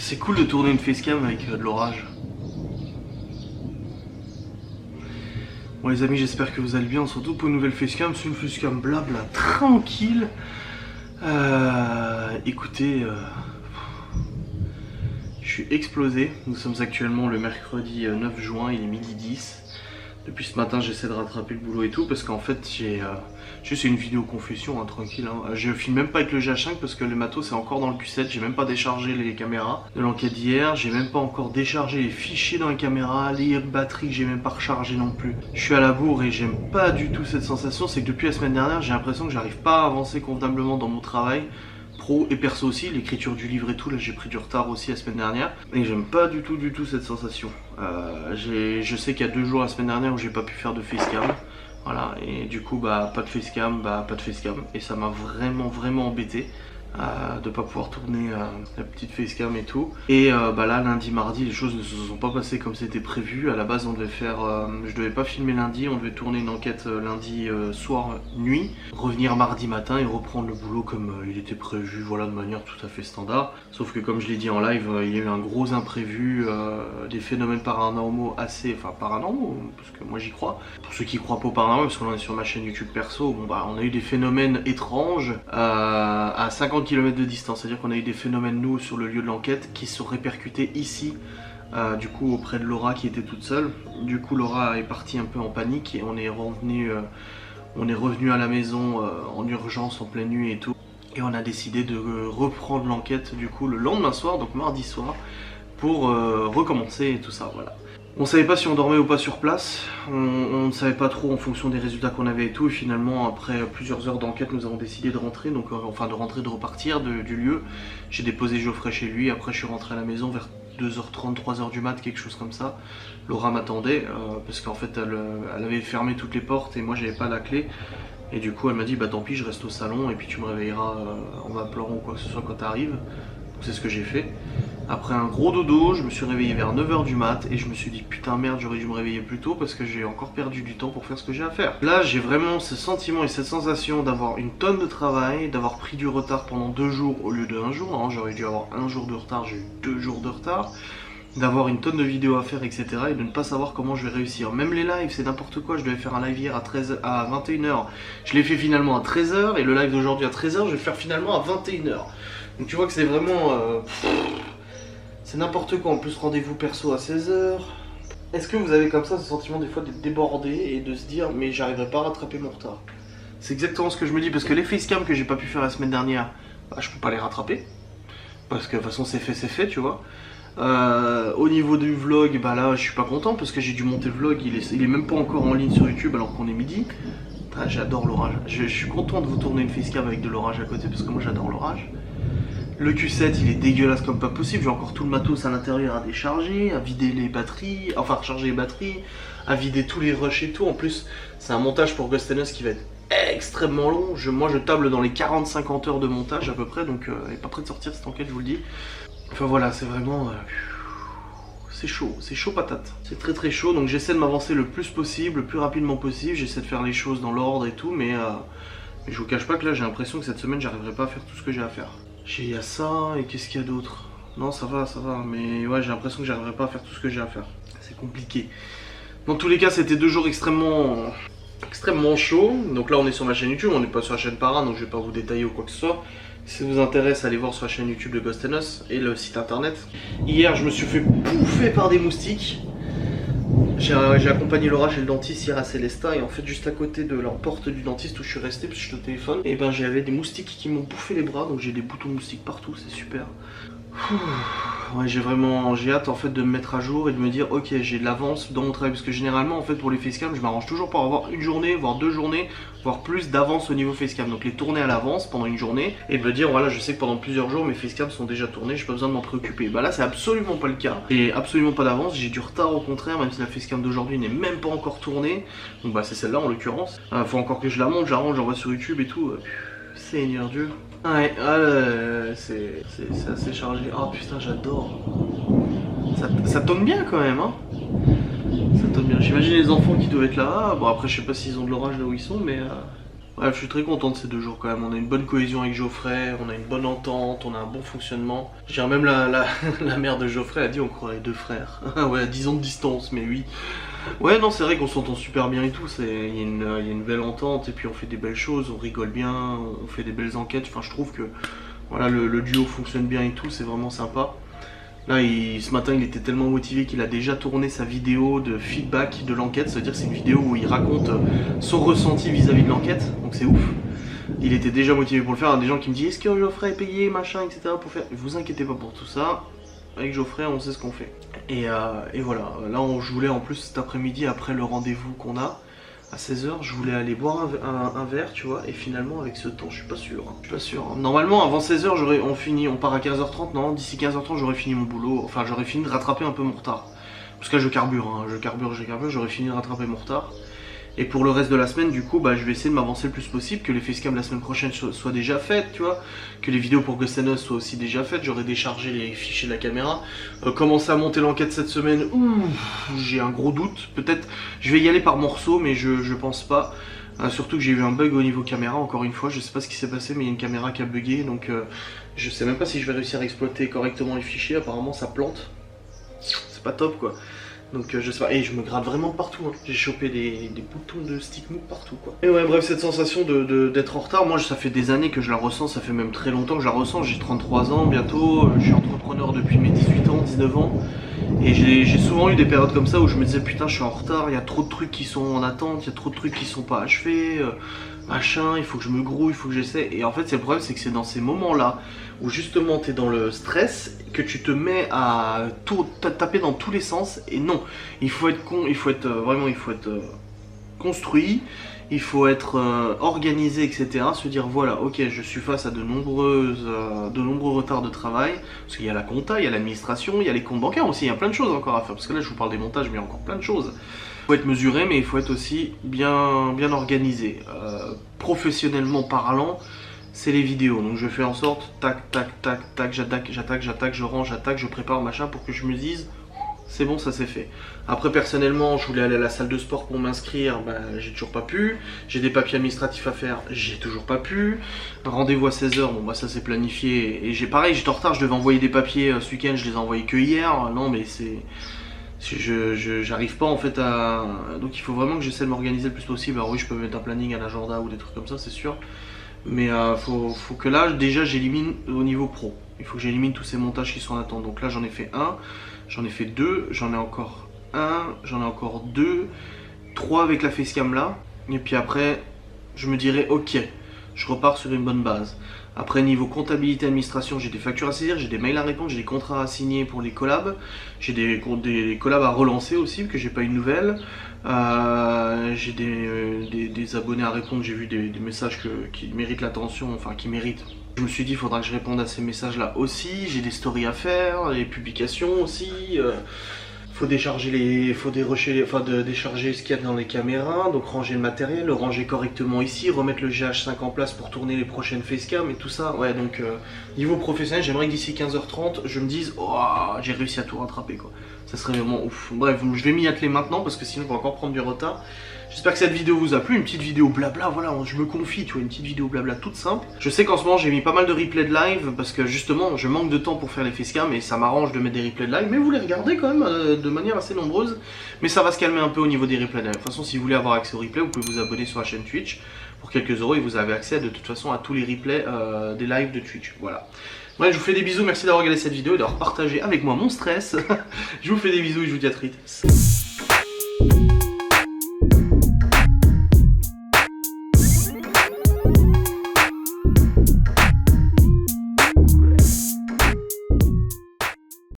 C'est cool de tourner une facecam avec de l'orage. Bon les amis, j'espère que vous allez bien, surtout pour une nouvelle facecam. C'est une facecam blabla, tranquille. Écoutez, je suis explosé. Nous sommes actuellement le mercredi 9 juin, il est midi 10. Depuis ce matin, j'essaie de rattraper le boulot et tout parce qu'en fait, j'ai juste une vidéo confession, hein, tranquille. Hein. Je filme même pas avec le GH5 parce que le matos c'est encore dans le Q7. J'ai même pas déchargé les caméras de l'enquête d'hier. J'ai même pas encore déchargé les fichiers dans les caméras, les batteries, j'ai même pas rechargé non plus. Je suis à la bourre et j'aime pas du tout cette sensation. C'est que depuis la semaine dernière, j'ai l'impression que j'arrive pas à avancer convenablement dans mon travail. Pro et perso aussi, l'écriture du livre et tout, là j'ai pris du retard aussi la semaine dernière et j'aime pas du tout cette sensation. Je sais qu'il y a 2 jours la semaine dernière où j'ai pas pu faire de facecam, voilà, et du coup pas de facecam, et ça m'a vraiment embêté de pas pouvoir tourner la petite facecam et tout. Et là lundi mardi les choses ne se sont pas passées comme c'était prévu. À la base on devait faire, je devais pas filmer lundi, on devait tourner une enquête lundi soir nuit, revenir mardi matin et reprendre le boulot comme il était prévu, voilà, de manière tout à fait standard. Sauf que comme je l'ai dit en live, il y a eu un gros imprévu, des phénomènes paranormaux paranormaux, parce que moi j'y crois. Pour ceux qui croient pas au paranormal, parce qu'on est sur ma chaîne YouTube perso, on a eu des phénomènes étranges à 50 km de distance, c'est-à-dire qu'on a eu des phénomènes nous sur le lieu de l'enquête qui se sont répercutés ici, du coup auprès de Laura qui était toute seule. Du coup Laura est partie un peu en panique et on est revenu à la maison en urgence en pleine nuit et tout, et on a décidé de reprendre l'enquête du coup le lendemain soir, donc mardi soir, pour recommencer et tout ça, voilà. On savait pas si on dormait ou pas sur place, on ne savait pas trop en fonction des résultats qu'on avait et tout, et finalement après plusieurs heures d'enquête nous avons décidé de rentrer, donc de repartir du lieu. J'ai déposé Geoffrey chez lui, après je suis rentré à la maison vers 2h30, 3h du mat, quelque chose comme ça. Laura m'attendait, parce qu'en fait elle avait fermé toutes les portes et moi j'avais pas la clé. Et du coup elle m'a dit bah tant pis, je reste au salon et puis tu me réveilleras en m'appelant ou quoi que ce soit quand t'arrives. Donc c'est ce que j'ai fait. Après un gros dodo, je me suis réveillé vers 9h du mat et je me suis dit putain merde, j'aurais dû me réveiller plus tôt parce que j'ai encore perdu du temps pour faire ce que j'ai à faire. Là j'ai vraiment ce sentiment et cette sensation d'avoir une tonne de travail, d'avoir pris du retard pendant 2 jours au lieu de 1 jour. Hein, j'aurais dû avoir 1 jour de retard, j'ai eu 2 jours de retard. D'avoir une tonne de vidéos à faire, etc. et de ne pas savoir comment je vais réussir. Même les lives, c'est n'importe quoi. Je devais faire un live hier à 21h. Je l'ai fait finalement à 13h et le live d'aujourd'hui à 13h, je vais le faire finalement à 21h. Donc tu vois que c'est vraiment... c'est n'importe quoi. En plus, rendez-vous perso à 16h. Est-ce que vous avez comme ça ce sentiment des fois d'être débordé et de se dire mais j'arriverai pas à rattraper mon retard? C'est exactement ce que je me dis, parce que les facecam que j'ai pas pu faire la semaine dernière, je peux pas les rattraper. Parce que de toute façon c'est fait, tu vois. Au niveau du vlog, là je suis pas content parce que j'ai dû monter le vlog, il est même pas encore en ligne sur YouTube alors qu'on est midi. J'adore l'orage, je suis content de vous tourner une facecam avec de l'orage à côté parce que moi j'adore l'orage. Le Q7 il est dégueulasse comme pas possible, j'ai encore tout le matos à l'intérieur à décharger, à vider les batteries, enfin recharger les batteries, à vider tous les rushs et tout. En plus c'est un montage pour Ghost and Us qui va être extrêmement long, moi je table dans les 40-50 heures de montage à peu près, donc elle est pas près de sortir cette enquête, je vous le dis. Enfin voilà, c'est vraiment... c'est chaud patate. C'est très chaud, donc j'essaie de m'avancer le plus possible, le plus rapidement possible, j'essaie de faire les choses dans l'ordre et tout, mais je vous cache pas que là j'ai l'impression que cette semaine j'arriverai pas à faire tout ce que j'ai à faire. Il y a ça, et qu'est-ce qu'il y a d'autre? Non ça va, mais ouais j'ai l'impression que j'arriverai pas à faire tout ce que j'ai à faire. C'est compliqué. Dans tous les cas c'était 2 jours extrêmement chauds, donc là on est sur ma chaîne YouTube, on n'est pas sur la chaîne Para, donc je vais pas vous détailler ou quoi que ce soit. Si ça vous intéresse, allez voir sur la chaîne YouTube de Ghost and Us et le site internet. Hier, je me suis fait bouffer par des moustiques. J'ai accompagné Laura chez le dentiste hier à Célestat et en fait juste à côté de la porte du dentiste où je suis resté parce que je suis au téléphone, et j'avais des moustiques qui m'ont bouffé les bras, donc j'ai des boutons de moustiques partout, c'est super. Ouais, j'ai hâte en fait de me mettre à jour et de me dire ok, j'ai de l'avance dans mon travail, parce que généralement en fait pour les facecam je m'arrange toujours pour avoir une journée, voire 2 journées, voire plus d'avance au niveau facecam, donc les tourner à l'avance pendant une journée et de me dire voilà, je sais que pendant plusieurs jours mes facecam sont déjà tournés, j'ai pas besoin de m'en préoccuper. Là c'est absolument pas le cas, j'ai absolument pas d'avance, j'ai du retard au contraire, même si la facecam d'aujourd'hui n'est même pas encore tournée, donc c'est celle-là en l'occurrence. Faut encore que je la monte, j'arrange, j'envoie sur YouTube et tout. Seigneur Dieu. Ouais, c'est assez chargé. Oh putain, j'adore. Ça tourne bien quand même, hein. Ça tourne bien. J'imagine les enfants qui doivent être là. Bon, après, je sais pas s'ils ont de l'orage là où ils sont, mais Bref, je suis très content de ces 2 jours quand même. On a une bonne cohésion avec Geoffrey, on a une bonne entente, on a un bon fonctionnement. Je dirais même la mère de Geoffrey a dit on croirait 2 frères. Ouais, à 10 ans de distance, mais oui. Ouais, non, c'est vrai qu'on s'entend super bien et tout. Il y a une belle entente et puis on fait des belles choses, on rigole bien, on fait des belles enquêtes. Enfin, je trouve que voilà, le duo fonctionne bien et tout, c'est vraiment sympa. Là, ce matin, il était tellement motivé qu'il a déjà tourné sa vidéo de feedback de l'enquête. C'est-à-dire que c'est une vidéo où il raconte son ressenti vis-à-vis de l'enquête. Donc c'est ouf. Il était déjà motivé pour le faire. Il y a des gens qui me disent est-ce que Geoffrey est payé, machin, etc. pour faire. Vous inquiétez pas pour tout ça. Avec Geoffrey, on sait ce qu'on fait. Et voilà. Là, je voulais en plus cet après-midi, après le rendez-vous qu'on a, à 16h, je voulais aller boire un verre, tu vois, et finalement avec ce temps, je suis pas sûr. Je suis pas sûr. Normalement, avant 16h, on part à 15h30, non, d'ici 15h30, j'aurais fini mon boulot, enfin, j'aurais fini de rattraper un peu mon retard. Parce que là, je carbure, j'aurais fini de rattraper mon retard. Et pour le reste de la semaine, du coup, bah, je vais essayer de m'avancer le plus possible, que les facecams la semaine prochaine soient déjà faites, tu vois, que les vidéos pour Ghost & Us soient aussi déjà faites. J'aurai déchargé les fichiers de la caméra, commencer à monter l'enquête cette semaine. J'ai un gros doute. Peut-être, je vais y aller par morceaux, mais je pense pas. Surtout que j'ai eu un bug au niveau caméra, encore une fois, je sais pas ce qui s'est passé, mais il y a une caméra qui a bugué, donc je sais même pas si je vais réussir à exploiter correctement les fichiers. Apparemment, ça plante. C'est pas top, quoi. Donc je sais pas, et je me gratte vraiment partout, hein. J'ai chopé des boutons de stick move partout, quoi. Et ouais, bref, cette sensation d'être en retard, moi ça fait des années que je la ressens, ça fait même très longtemps que je la ressens. J'ai 33 ans bientôt, je suis entrepreneur depuis mes 18 ans, 19 ans. Et j'ai souvent eu des périodes comme ça où je me disais putain, je suis en retard, il y a trop de trucs qui sont en attente, il y a trop de trucs qui sont pas achevés, machin, il faut que je me grouille, il faut que j'essaie. Et en fait, le problème, c'est que c'est dans ces moments-là où justement t'es dans le stress que tu te mets à tout taper dans tous les sens. Et non, il faut être construit, il faut être organisé, etc. Se dire voilà, ok, je suis face à de nombreux retards de travail, parce qu'il y a la compta, il y a l'administration, il y a les comptes bancaires aussi, il y a plein de choses encore à faire, parce que là je vous parle des montages, mais il y a encore plein de choses. Il faut être mesuré, mais il faut être aussi bien organisé. Professionnellement parlant, c'est les vidéos, donc je fais en sorte, tac, tac, tac, tac, j'attaque, je range, je prépare, machin, pour que je me dise c'est bon, ça c'est fait. Après, personnellement, je voulais aller à la salle de sport pour m'inscrire, bah, j'ai toujours pas pu. J'ai des papiers administratifs à faire, j'ai toujours pas pu. Rendez-vous à 16h, bon bah ça c'est planifié. Et pareil, j'étais en retard, je devais envoyer des papiers ce week-end, je les ai envoyés que hier. Non mais c'est... J'arrive pas en fait à... Donc il faut vraiment que j'essaie de m'organiser le plus possible. Alors oui, je peux mettre un planning à l'agenda ou des trucs comme ça, c'est sûr. Mais faut que là, déjà, j'élimine au niveau pro. Il faut que j'élimine tous ces montages qui sont en attente. Donc là, j'en ai fait un, j'en ai fait deux, j'en ai encore un, j'en ai encore deux, trois avec la facecam là. Et puis après, je me dirais, ok, je repars sur une bonne base. Après, niveau comptabilité, administration, j'ai des factures à saisir, j'ai des mails à répondre, j'ai des contrats à signer pour les collabs. J'ai des collabs à relancer aussi, parce que j'ai pas eu de nouvelles. J'ai des abonnés à répondre, j'ai vu des messages qui méritent l'attention, enfin qui méritent. Je me suis dit, il faudra que je réponde à ces messages-là aussi. J'ai des stories à faire, des publications aussi. Faut décharger décharger ce qu'il y a dans les caméras, donc ranger le matériel, le ranger correctement ici, remettre le GH5 en place pour tourner les prochaines facecam et tout ça. Ouais, donc niveau professionnel, j'aimerais que d'ici 15h30, je me dise, oh, j'ai réussi à tout rattraper, quoi. Ça serait vraiment ouf. Bref, je vais m'y atteler maintenant parce que sinon je vais encore prendre du retard. J'espère que cette vidéo vous a plu, une petite vidéo blabla, voilà, je me confie, tu vois, une petite vidéo blabla toute simple. Je sais qu'en ce moment j'ai mis pas mal de replays de live parce que justement je manque de temps pour faire les facecam et ça m'arrange de mettre des replays de live, mais vous les regardez quand même de manière assez nombreuse. Mais ça va se calmer un peu au niveau des replays de live. De toute façon, si vous voulez avoir accès aux replays, vous pouvez vous abonner sur la chaîne Twitch pour quelques euros et vous avez accès de toute façon à tous les replays des lives de Twitch, voilà. Bref, je vous fais des bisous, merci d'avoir regardé cette vidéo et d'avoir partagé avec moi mon stress. Je vous fais des bisous et je vous dis à très vite.